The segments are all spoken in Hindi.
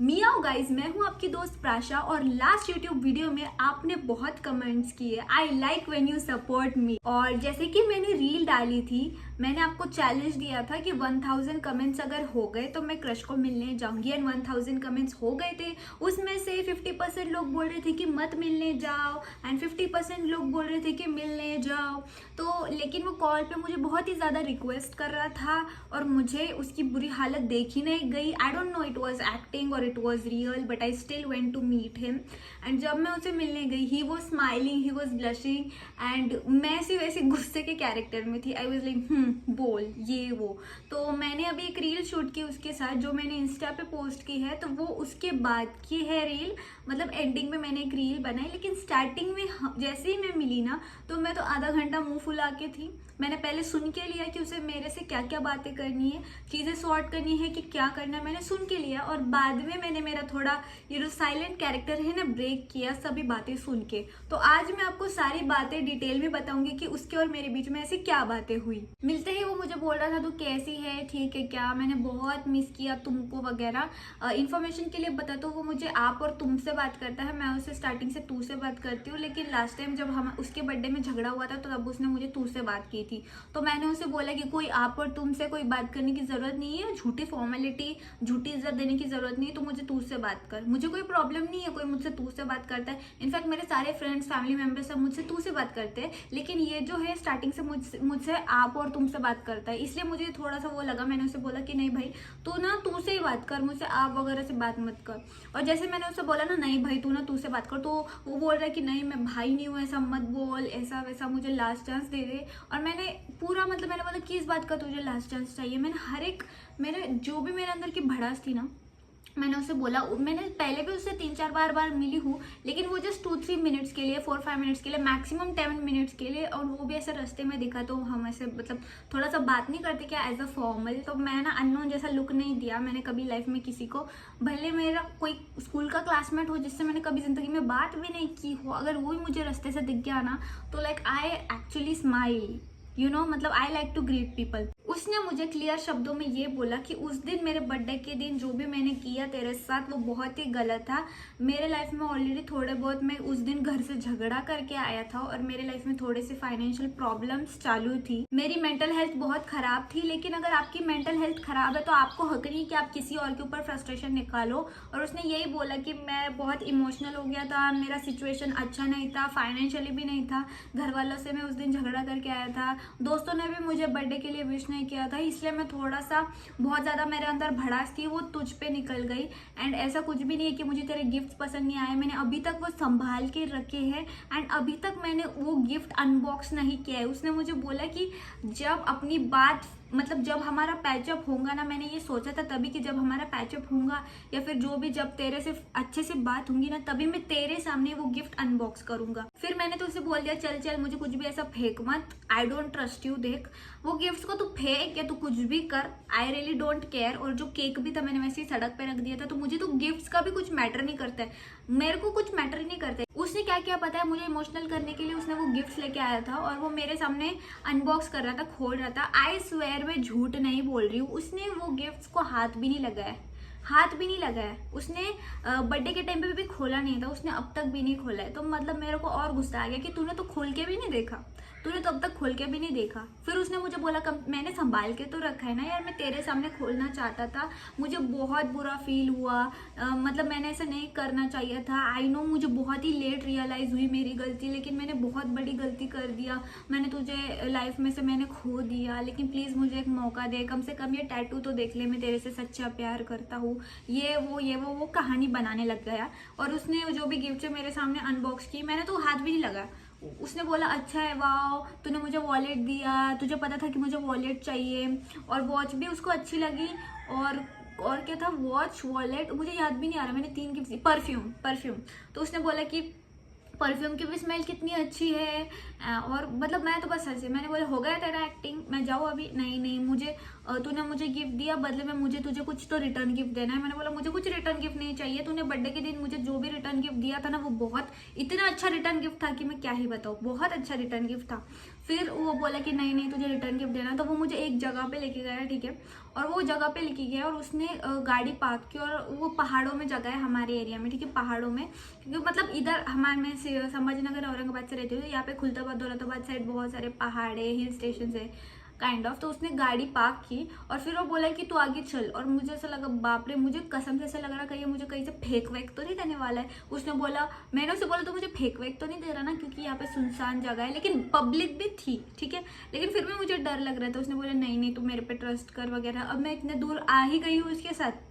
मियाओ गाइस, मैं हूं आपकी दोस्त प्राशा और लास्ट यूट्यूब वीडियो में आपने बहुत कमेंट्स किए I like when you support me. और जैसे कि मैंने रील डाली थी, मैंने आपको चैलेंज दिया था कि 1000 कमेंट्स अगर हो गए तो मैं क्रश को मिलने जाऊंगी। एंड 1000 कमेंट्स हो गए थे। उसमें से 50% लोग बोल रहे थे कि मत मिलने जाओ एंड 50% लोग बोल रहे थे कि मिलने जाओ। तो लेकिन वो कॉल पे मुझे बहुत ही ज़्यादा रिक्वेस्ट कर रहा था और मुझे उसकी बुरी हालत देखी नहीं गई। I don't know it was acting और it was real, but I still went to meet him. And जब मैं उसे मिलने गई, he was smiling, he was blushing and मैं ऐसी वैसे गुस्से के कैरेक्टर में थी। आई वॉज लाइक बोल ये वो। तो मैंने अभी एक रील शूट की उसके साथ, जो मैंने इंस्टा पे पोस्ट की है, तो वो उसके बाद की है रील। मतलब एंडिंग में मैंने एक रील बनाई, लेकिन स्टार्टिंग में जैसे ही मैं मिली ना, तो मैं तो आधा घंटा मुंह फुला के थी। मैंने पहले सुन के लिया कि उसे मेरे से क्या क्या बातें करनी है, चीज़ें सॉर्ट करनी है कि क्या करना है, मैंने सुन के लिया। और बाद में मैंने मेरा थोड़ा ये जो साइलेंट कैरेक्टर है ना, ब्रेक किया सभी बातें सुन के। तो आज मैं आपको सारी बातें डिटेल में बताऊंगी कि उसके और मेरे बीच में ऐसी क्या बातें हुई। मिलते ही वो मुझे बोल रहा था तू कैसी है, ठीक है क्या, मैंने बहुत मिस किया तुमको वगैरह। इन्फॉर्मेशन के लिए बता, तो वो मुझे आप और तुम से बात करता है, मैं उसे स्टार्टिंग से तू से बात करती हूँ। लेकिन लास्ट टाइम जब हम उसके बर्थडे में झगड़ा हुआ था, तो तब उसने मुझे तू से बात की थी। तो मैंने उसे बोला कि कोई आप और तुम से कोई बात करने की जरूरत नहीं है, झूठी फॉर्मेलिटी, झूठी इज्जत देने की जरूरत नहीं है, तो मुझे तू से बात कर। मुझे कोई प्रॉब्लम नहीं है कोई मुझसे तू से बात करता है। इनफैक्ट मेरे सारे फ्रेंड्स, फैमिली मेंबर्स सब मुझसे तू से बात करते हैं, लेकिन ये जो है स्टार्टिंग से मुझसे आप और तुम से बात करता है। इसलिए मुझे थोड़ा सा वो लगा। मैंने उसे बोला कि नहीं भाई, तू ना तू से ही बात कर, मुझसे आप वगैरह से बात मत कर। और जैसे मैंने उसे बोला ना, नहीं भाई तू ना तू से बात कर, तो वो बोल रहा है कि नहीं मैं भाई नहीं हूँ, ऐसा मत बोल, ऐसा वैसा, मुझे लास्ट चांस दे दे। और मैंने पूरा मतलब मैंने बोला किस बात का तुझे लास्ट चांस चाहिए। मैंने हर एक मेरे जो भी मेरे अंदर की भड़ास थी ना, मैंने उसे बोला। मैंने पहले भी उससे 3-4 बार मिली हूँ, लेकिन वो जस्ट 2-3 मिनट्स के लिए, 4-5 मिनट्स के लिए, मैक्सिमम 10 मिनट्स के लिए। और वो भी ऐसे रास्ते में दिखा, तो हम ऐसे मतलब थोड़ा सा बात नहीं करते क्या एज अ फॉर्मल। तो मैं ना अननोन जैसा लुक नहीं दिया मैंने कभी लाइफ में किसी को। भले मेरा कोई स्कूल का क्लासमेट हो जिससे मैंने कभी जिंदगी में बात भी नहीं की हो, अगर वो ही मुझे रास्ते से दिख गया ना, तो लाइक आई एक्चुअली स्माइल, मतलब I like to greet people. उसने मुझे क्लियर शब्दों में ये बोला कि उस दिन मेरे बर्थडे के दिन जो भी मैंने किया तेरे साथ वो बहुत ही गलत था। मेरे लाइफ में ऑलरेडी थोड़े बहुत, मैं उस दिन घर से झगड़ा करके आया था और मेरे लाइफ में थोड़े से फाइनेंशियल प्रॉब्लम्स चालू थी। मेरी मेंटल हेल्थ बहुत खराब थी। लेकिन अगर आपकी मेंटल हेल्थ खराब है तो आपको हक नहीं कि आप किसी और के ऊपर फ्रस्ट्रेशन निकालो। और उसने यही बोला कि मैं बहुत इमोशनल हो गया था, मेरा सिचुएशन अच्छा नहीं था, फाइनेंशियली भी नहीं था, घर वालों से मैं उस दिन झगड़ा करके आया था, दोस्तों ने भी मुझे बर्थडे के लिए विश नहीं किया था, इसलिए मैं थोड़ा सा बहुत ज़्यादा मेरे अंदर भड़ास थी, वो तुझ पे निकल गई। एंड ऐसा कुछ भी नहीं है कि मुझे तेरे गिफ्ट पसंद नहीं आए, मैंने अभी तक वो संभाल के रखे हैं एंड अभी तक मैंने वो गिफ्ट अनबॉक्स नहीं किया है। उसने मुझे बोला कि जब अपनी बात, मतलब जब हमारा पैचअप होगा ना, मैंने ये सोचा था तभी कि जब हमारा पैचअप होगा या फिर जो भी, जब तेरे से अच्छे से बात होंगी ना, तभी मैं तेरे सामने वो गिफ्ट अनबॉक्स करूंगा। फिर मैंने तो उसे बोल दिया चल चल मुझे कुछ भी ऐसा फेंक मत, आई डोंट ट्रस्ट यू, देख वो गिफ्ट्स को तू फेंक या तू कुछ भी कर, आई रियली डोंट केयर। और जो केक भी था मैंने वैसे ही सड़क पे रख दिया था, तो मुझे तो गिफ्ट्स का भी कुछ मैटर नहीं करता है, मेरे को कुछ मैटर ही नहीं करता है। उसने क्या किया पता है, मुझे इमोशनल करने के लिए उसने वो गिफ्ट्स लेके आया था और वो मेरे सामने अनबॉक्स कर रहा था, खोल रहा था। आई स्वेयर मैं झूठ नहीं बोल रही हूँ, उसने वो गिफ्ट्स को हाथ भी नहीं लगाया, हाथ भी नहीं लगाया। उसने बर्थडे के टाइम पे भी खोला नहीं था, उसने अब तक भी नहीं खोला है। तो मतलब मेरे को और गुस्सा आ गया कि तूने तो खोल के भी नहीं देखा, तूने तो अब तक खोल के भी नहीं देखा। फिर उसने मुझे बोला मैंने संभाल के तो रखा है ना यार, मैं तेरे सामने खोलना चाहता था, मुझे बहुत बुरा फील हुआ, मतलब मैंने ऐसा नहीं करना चाहिए था। आई नो मुझे बहुत ही लेट रियलाइज हुई मेरी गलती, लेकिन मैंने बहुत बड़ी गलती कर दिया, मैंने तुझे लाइफ में से मैंने खो दिया, लेकिन प्लीज मुझे एक मौका दे, कम से कम ये टैटू तो देख ले, मैं तेरे से सच्चा प्यार करता हूँ, ये वो कहानी बनाने लग गया। और उसने जो भी गिफ्ट मेरे सामने अनबॉक्स की, मैंने तो हाथ भी नहीं लगा। उसने बोला अच्छा है, वाओ तूने मुझे वॉलेट दिया, तुझे पता था कि मुझे वॉलेट चाहिए, और वॉच भी उसको अच्छी लगी। और क्या था, वॉच, वॉलेट, मुझे याद भी नहीं आ रहा, मैंने 3 गिफ्ट दी। परफ्यूम। तो उसने बोला कि परफ्यूम की भी स्मेल कितनी अच्छी है। और मतलब मैं तो बस हंसी, मैंने बोला हो गया तेरा एक्टिंग, मैं जाऊँ अभी, नहीं मुझे तूने मुझे गिफ्ट दिया, बदले में मुझे तुझे कुछ तो रिटर्न गिफ्ट देना है। मैंने बोला मुझे कुछ रिटर्न गिफ्ट नहीं चाहिए, तूने बर्थडे के दिन मुझे जो भी रिटर्न गिफ्ट दिया था ना वो बहुत इतना अच्छा रिटर्न गिफ्ट था कि मैं क्या ही बताऊँ, बहुत अच्छा रिटर्न गिफ्ट था। फिर वो बोला कि नहीं नहीं तुझे रिटर्न गिफ्ट देना, तो वो मुझे एक जगह पे लेके गया, ठीक है। और वो जगह पे लेके गया और उसने गाड़ी पार्क की, और वो पहाड़ों में जगह है हमारे एरिया में, ठीक है, पहाड़ों में, क्योंकि मतलब इधर हमारे में संभाजीनगर औरंगाबाद से रहती हूँ, तो यहाँ पे खुलताबाद दौलताबाद साइड बहुत सारे पहाड़ है, हिल स्टेशन है काइंड ऑफ। तो उसने गाड़ी पार्क की और फिर वो बोला कि तू आगे चल, और मुझे ऐसा लगा बाप रे, मुझे कसम से ऐसा लग रहा कहीं मुझे कहीं से फेंक वेक तो नहीं देने वाला है। उसने बोला, मैंने उसे बोला तो मुझे फेंक वेक तो नहीं दे रहा ना, क्योंकि यहाँ पे सुनसान जगह है, लेकिन पब्लिक भी थी, ठीक है, लेकिन फिर भी मुझे डर लग रहा था। उसने बोला नहीं नहीं तू मेरे पे ट्रस्ट कर वगैरह। अब मैं इतने दूर आ ही गई हूँ उसके साथ,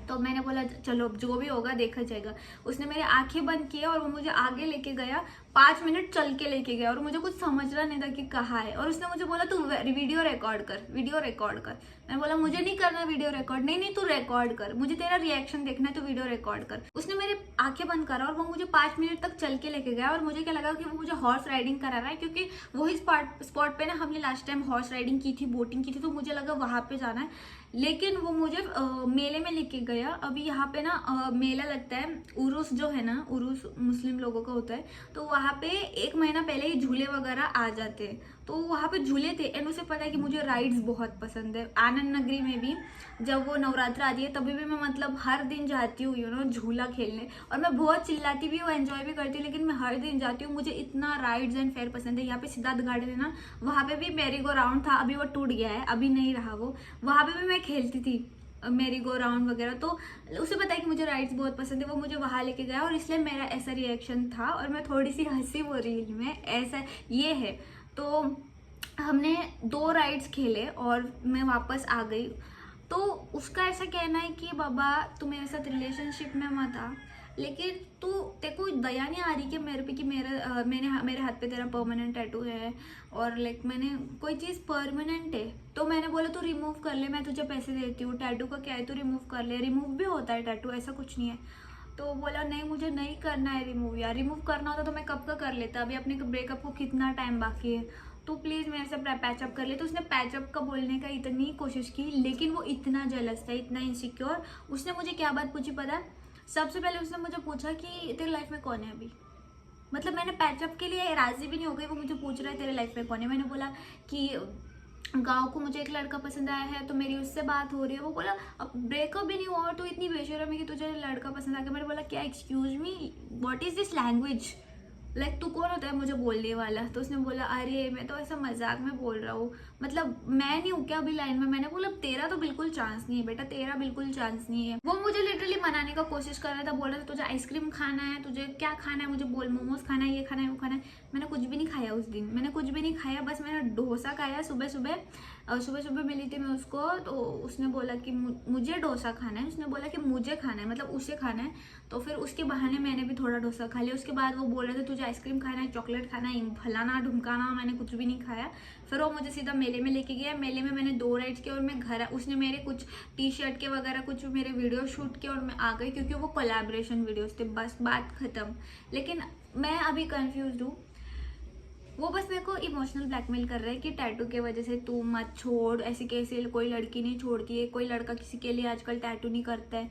तो मैंने बोला चलो जो भी होगा देखा जाएगा। उसने मेरी आंखें बंद किया और वो मुझे आगे लेके गया, 5 मिनट चल के लेके गया, और मुझे कुछ समझ रहा नहीं था कि कहाँ है। और उसने मुझे बोला तू वीडियो रिकॉर्ड कर, वीडियो रिकॉर्ड कर। मैंने बोला मुझे नहीं करना वीडियो रिकॉर्ड। नहीं नहीं तू रिकॉर्ड कर, मुझे तेरा रिएक्शन देखना है, तो वीडियो रिकॉर्ड कर। उसने मेरी आंखें बंद करा और वो मुझे 5 मिनट तक चल के लेके गया, और मुझे क्या लगा कि वो मुझे हॉर्स राइडिंग करा रहा है, क्योंकि वही स्पॉट पे ना हमने लास्ट टाइम हॉर्स राइडिंग की थी, बोटिंग की थी, तो मुझे लगा वहां पे जाना है। लेकिन वो मुझे मेले में लेके गया। अभी यहाँ पे ना मेला लगता है, उरूस जो है ना, उरूस मुस्लिम लोगों का होता है, तो वहाँ पे 1 महीना पहले ही झूले वगैरह आ जाते हैं, तो वहाँ पे झूले थे। एंड उसे पता है कि मुझे राइड्स बहुत पसंद है। आनंद नगरी में भी जब वो नवरात्र आती है तभी भी मैं मतलब हर दिन जाती हूँ झूला खेलने, और मैं बहुत चिल्लाती भी हूँ, एंजॉय भी करती हूँ, लेकिन मैं हर दिन जाती हूँ। मुझे इतना राइड्स एंड फेयर पसंद है। यहाँ पे सिद्धार्थ गार्डन है ना, वहाँ पे भी मेरी गो राउंड था, अभी वो टूट गया है, अभी नहीं रहा वो। वहाँ पे भी मैं खेलती थी मेरी गो राउंड वगैरह, तो उसे पता है कि मुझे राइड्स बहुत पसंद है, वो मुझे वहाँ लेके गया, और इसलिए मेरा ऐसा रिएक्शन था। और मैं थोड़ी सी हंसी वो रील में, ऐसा ये है। तो हमने 2 राइड्स खेले और मैं वापस आ गई। तो उसका ऐसा कहना है कि बाबा तू मेरे साथ रिलेशनशिप में मत आ, लेकिन तू तेरे को दया नहीं आ रही कि मेरे पे कि मेरे हाथ पे तेरा परमानेंट टैटू है, और लाइक मैंने कोई चीज़ परमानेंट है। तो मैंने बोला तू रिमूव कर ले, मैं तुझे पैसे देती हूँ, टैटू का क्या है, तू रिमूव कर ले, रिमूव भी होता है टैटू, ऐसा कुछ नहीं है। तो बोला नहीं मुझे नहीं करना है रिमूव, यार रिमूव करना होता तो मैं कब का कर लेता, अभी अपने ब्रेकअप को कितना टाइम बाकी है, तो प्लीज़ मेरे से पैचअप कर ले। तो उसने पैचअप का बोलने का इतनी कोशिश की, लेकिन वो इतना जेलस था, इतना इनसिक्योर। उसने मुझे क्या बात पूछी पता है? सबसे पहले उसने मुझे पूछा कि तेरी लाइफ में कौन है अभी। मतलब मैंने पैचअप के लिए राजी भी नहीं हो गई, वो मुझे पूछ रहा है तेरे लाइफ में कौन है। मैंने बोला कि गाँव को मुझे एक लड़का पसंद आया है, तो मेरी उससे बात हो रही है। वो बोला अब ब्रेकअप भी नहीं हुआ और तू इतनी बेशर्म है कि तुझे लड़का पसंद आ गया। मैंने बोला क्या, excuse me, what is this language, like तू कौन होता है मुझे बोलने वाला। तो उसने बोला अरे मैं तो ऐसा मजाक में बोल रहा हूँ, मतलब मैं नहीं हूँ क्या अभी लाइन में। मैंने बोला तेरा तो बिल्कुल चांस नहीं है बेटा, तेरा बिल्कुल चांस नहीं है। वो मुझे लिटरली मनाने का कोशिश कर रहा था, बोल रहा था तुझे आइसक्रीम खाना है, तुझे क्या खाना है मुझे बोल, मोमोज खाना है, ये खाना है, वो खाना है। मैंने कुछ भी नहीं खाया उस दिन, मैंने कुछ भी नहीं खाया, बस मैंने डोसा खाया सुबह सुबह मिली थी मैं उसको। तो उसने बोला कि मुझे डोसा खाना है, उसने बोला कि मुझे खाना है, मतलब उसे खाना है। तो फिर उसके बहाने मैंने भी थोड़ा डोसा खा लिया। उसके बाद वो बोल रहे थे तुझे आइसक्रीम खाना है, चॉकलेट खाना है, फलाना ढुमकाना, मैंने कुछ भी नहीं खाया। फिर वो मुझे सीधा मेले में लेके गया। मेले में मैंने 2 राइड्स किए और मैं घर, उसने मेरे कुछ टी शर्ट के वगैरह कुछ मेरे वीडियो शूट किए और मैं आ गई, क्योंकि वो कोलैबोरेशन वीडियोस थे, बस बात खत्म। लेकिन मैं अभी कंफ्यूज हूँ, वो बस मेरे को इमोशनल ब्लैकमेल कर रहे हैं कि टैटू के वजह से तू मत छोड़, ऐसी कैसे कोई लड़की नहीं छोड़ती है, कोई लड़का किसी के लिए आजकल टैटू नहीं करता है,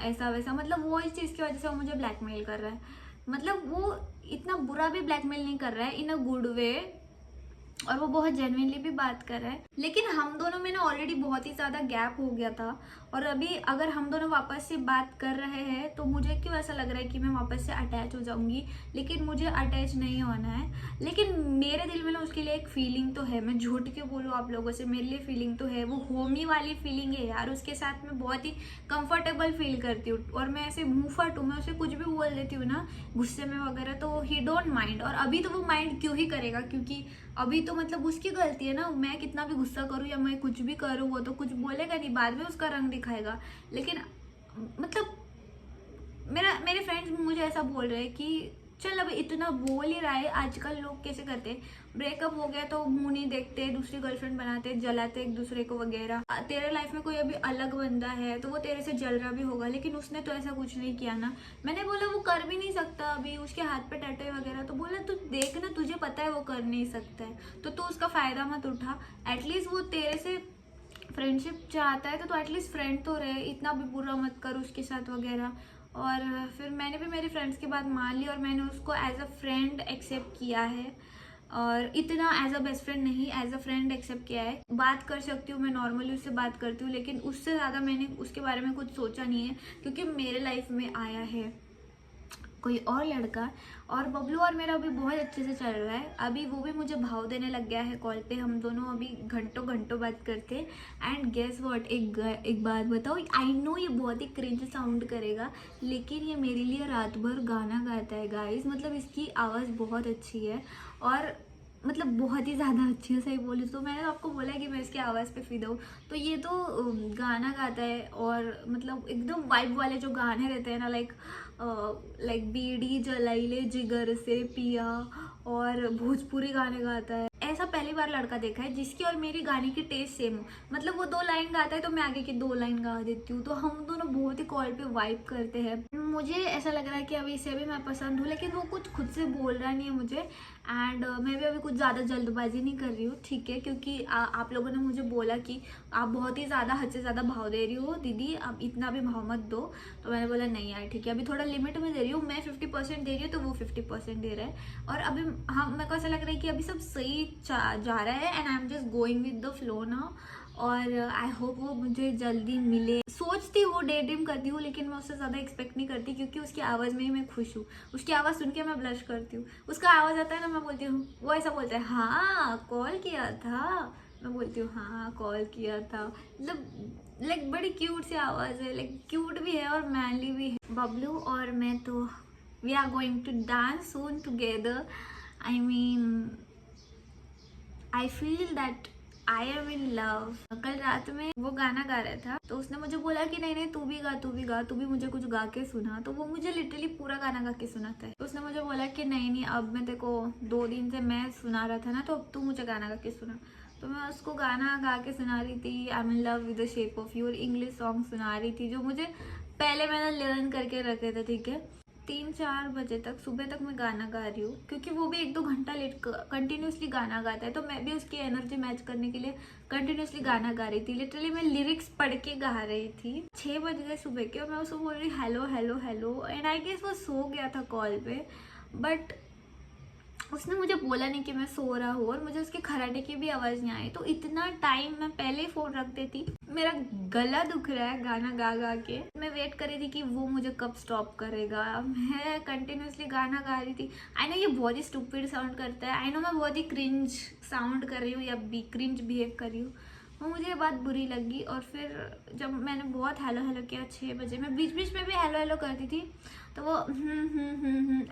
ऐसा वैसा। मतलब वो इस चीज़ की वजह से वो मुझे ब्लैकमेल कर रहा है। मतलब वो इतना बुरा भी ब्लैकमेल नहीं कर रहा है, इन अ गुड वे, और वो बहुत जेन्युइनली भी बात कर रहा है। लेकिन हम दोनों में ना ऑलरेडी बहुत ही ज़्यादा गैप हो गया था, और अभी अगर हम दोनों वापस से बात कर रहे हैं तो मुझे क्यों ऐसा लग रहा है कि मैं वापस से अटैच हो जाऊंगी, लेकिन मुझे अटैच नहीं होना है। लेकिन मेरे दिल में ना उसके लिए एक फीलिंग तो है, मैं झूठ क्यों बोलूँ आप लोगों से, मेरे लिए फीलिंग तो है, वो होमी वाली फीलिंग है यार। उसके साथ मैं बहुत ही कंफर्टेबल फील करती हूँ, और मैं ऐसे मुँह फट हूँ, मैं उसे कुछ भी बोल देती हूँ ना गुस्से में वगैरह, तो ही डोंट माइंड। और अभी तो वो माइंड क्यों ही करेगा, क्योंकि अभी तो मतलब उसकी गलती है ना, मैं कितना भी गुस्सा करूँ या मैं कुछ भी करूँ वो तो कुछ बोलेगा नहीं, बाद में उसका रंग दिखाएगा। लेकिन मतलब मेरे फ्रेंड्स मुझे ऐसा बोल रहे हैं कि चल अब इतना बोल ही रहा है, आजकल लोग कैसे करते हैं, ब्रेकअप हो गया तो मुंह नहीं देखते, दूसरी गर्लफ्रेंड बनाते, जलाते एक दूसरे को वगैरह। तेरे लाइफ में कोई अभी अलग बंदा है तो वो तेरे से जल रहा भी होगा, लेकिन उसने तो ऐसा कुछ नहीं किया ना। मैंने बोला वो कर भी नहीं सकता, अभी उसके हाथ पे टैटू वगैरह, तो बोला तू देख ना, तुझे पता है वो कर नहीं सकता है, तो तू उसका फायदा मत उठा। एटलीस्ट वो तेरे से फ्रेंडशिप चाहता है तो एटलीस्ट फ्रेंड तो रहे, इतना भी बुरा मत कर उसके साथ वगैरह। और फिर मैंने भी मेरे फ्रेंड्स की बात मान ली और मैंने उसको एज अ फ्रेंड एक्सेप्ट किया है, और इतना एज अ बेस्ट फ्रेंड नहीं, एज अ फ्रेंड एक्सेप्ट किया है। बात कर सकती हूँ, मैं नॉर्मली उससे बात करती हूँ, लेकिन उससे ज़्यादा मैंने उसके बारे में कुछ सोचा नहीं है, क्योंकि मेरे लाइफ में आया है कोई और लड़का, और बबलू और मेरा अभी बहुत अच्छे से चल रहा है। अभी वो भी मुझे भाव देने लग गया है कॉल पे, हम दोनों अभी घंटों घंटों बात करते हैं। एंड गेस व्हाट, एक बात बताओ, आई नो ये बहुत ही क्रिंज साउंड करेगा, लेकिन ये मेरे लिए रात भर गाना गाता है गाइस। मतलब इसकी आवाज़ बहुत अच्छी है, और मतलब बहुत ही ज़्यादा अच्छी है, सही बोली तो। मैंने तो आपको बोला है कि मैं इसकी आवाज़ पे फिदा हूँ। तो ये तो गाना गाता है, और मतलब एकदम वाइब वाले जो गाने रहते हैं ना, लाइक बीड़ी जलाइले जिगर से पिया, और भोजपुरी गाने गाता है। ऐसा पहली बार लड़का देखा है जिसकी और मेरी गाने की टेस्ट सेम हो। मतलब वो 2 लाइन गाता है तो मैं आगे की 2 लाइन गा देती हूँ, तो हम दोनों बहुत ही कॉल पे वाइब करते हैं। मुझे ऐसा लग रहा है कि अभी इसे भी मैं पसंद हूँ, लेकिन वो कुछ खुद से बोल रहा नहीं है मुझे। एंड मैं भी अभी कुछ ज़्यादा जल्दबाजी नहीं कर रही हूँ, ठीक है, क्योंकि आप लोगों ने मुझे बोला कि आप बहुत ही ज़्यादा हद से ज़्यादा भाव दे रही हो दीदी, अब इतना भी भाव मत दो। तो मैंने बोला नहीं यार ठीक है, अभी थोड़ा लिमिट में दे रही हूँ। मैं 50% दे रही हूँ तो वो 50% दे रहा है, और अभी हम मेरे को ऐसा लग रहा है कि अभी सब सही जा रहा है, and I am just going with the flow now. और आई होप वो मुझे जल्दी मिले। सोचती हूँ, डे ड्रीम करती हूँ, लेकिन मैं उससे ज़्यादा एक्सपेक्ट नहीं करती, क्योंकि उसकी आवाज़ में ही मैं खुश हूँ। उसकी आवाज़ सुन के मैं ब्लश करती हूँ। उसका आवाज़ आता है ना, मैं बोलती हूँ, वो ऐसा बोलता है हाँ कॉल किया था, मैं बोलती हूँ हाँ कॉल किया था। मतलब लाइक बड़ी क्यूट सी आवाज़ है, लाइक क्यूट भी है और मैनली भी है। बबलू और मैं तो we are going to dance soon together. I mean I feel that I am in love. कल रात में वो गाना गा रहा था, तो उसने मुझे बोला कि नहीं नहीं तू भी गा, तू भी गा, तू भी मुझे कुछ गा के सुना। तो वो मुझे लिटरली पूरा गाना गा के सुनाता है। तो उसने मुझे बोला कि नहीं नहीं, अब मैं तेरे को 2 दिन से मैं सुना रहा था ना, तो अब तू मुझे गाना गा के सुना। तो मैं उसको गाना गा के सुना रही थी, आई am in love with the shape of you, और इंग्लिश सॉन्ग सुना रही थी जो मुझे पहले मैंने लर्न करके रखे थे, ठीक है। 3-4 बजे तक, सुबह तक मैं गाना गा रही हूँ, क्योंकि वो भी 1-2 घंटा लेट कंटिन्यूसली गाना गाता है, तो मैं भी उसकी एनर्जी मैच करने के लिए कंटिन्यूसली गाना गा रही थी। लिटरली मैं लिरिक्स पढ़ के गा रही थी। 6 बज गए सुबह के, और मैं उसको बोल रही hello hello hello, and I guess वो सो गया था कॉल पे, बट उसने मुझे बोला नहीं कि मैं सो रहा हूँ, और मुझे उसके खराटे की भी आवाज़ नहीं आई। तो इतना टाइम मैं पहले ही फ़ोन रख देती। मेरा गला दुख रहा है गाना गा गा के। मैं वेट कर रही थी कि वो मुझे कब स्टॉप करेगा। मैं कंटिन्यूसली गाना गा रही थी। आई नो ये बहुत ही स्टूपिड साउंड करता है, आई नो मैं बहुत ही क्रिंज साउंड कर रही हूँ या क्रिंज बिहेव कर रही हूँ, वो मुझे ये बात बुरी लगी। और फिर जब मैंने बहुत हेलो हेलो किया 6 बजे, मैं बीच बीच में भी हेलो हेलो करती थी, तो वो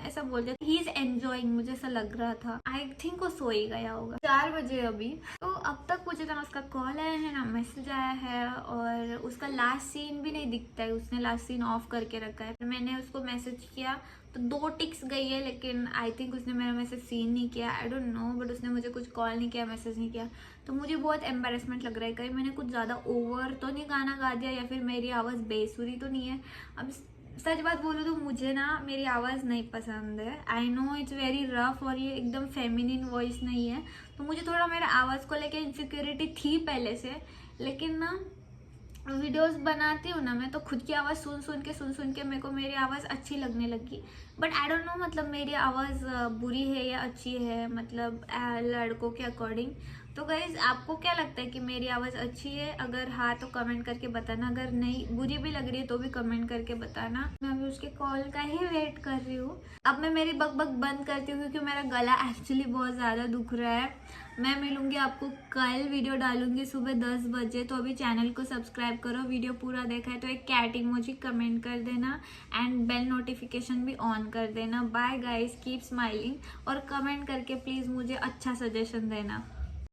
ऐसा बोलते थे। ही इज एंजॉइंग, मुझे ऐसा लग रहा था। आई थिंक वो सो ही गया होगा। 4 बजे अभी, तो अब तक मुझे ना उसका कॉल आया है ना मैसेज आया है, और उसका लास्ट सीन भी नहीं दिखता है, उसने लास्ट सीन ऑफ करके रखा है। मैंने उसको मैसेज किया तो 2 टिक्स गई है, लेकिन आई थिंक उसने मेरा मैसेज सीन नहीं किया, आई डोंट नो, बट उसने मुझे कुछ कॉल नहीं किया, मैसेज नहीं किया। तो मुझे बहुत एम्बेरसमेंट लग रहा है, कहीं मैंने कुछ ज़्यादा ओवर तो नहीं गाना गा दिया, या फिर मेरी आवाज़ बेसुरी तो नहीं है। अब सच बात बोलूँ तो मुझे ना मेरी आवाज़ नहीं पसंद है। I know it's very rough, और ये एकदम फेमिनिन वॉइस नहीं है, तो मुझे थोड़ा मेरे आवाज़ को लेकर इनसिक्योरिटी थी पहले से। लेकिन ना वीडियोस बनाती हूँ ना मैं, तो खुद की आवाज़ सुन सुन के मेरे को मेरी आवाज़ अच्छी लगने लगी। बट आई डोंट नो मतलब मेरी आवाज़ बुरी है या अच्छी है, मतलब लड़कों के अकॉर्डिंग। तो गाइज आपको क्या लगता है कि मेरी आवाज़ अच्छी है? अगर हाँ तो कमेंट करके बताना, अगर नहीं बुरी भी लग रही है तो भी कमेंट करके बताना। मैं अभी उसके कॉल का ही वेट कर रही हूँ। अब मैं मेरी बक बंद करती हूँ, क्योंकि मेरा गला एक्चुअली बहुत ज़्यादा दुख रहा है। मैं मिलूंगी आपको कल, वीडियो डालूंगी सुबह 10 बजे। तो अभी चैनल को सब्सक्राइब करो, वीडियो पूरा देखा है तो एक कैट इमोजी कमेंट कर देना, एंड बेल नोटिफिकेशन भी ऑन कर देना। बाय गाइस, कीप स्माइलिंग, और कमेंट करके प्लीज़ मुझे अच्छा सजेशन देना।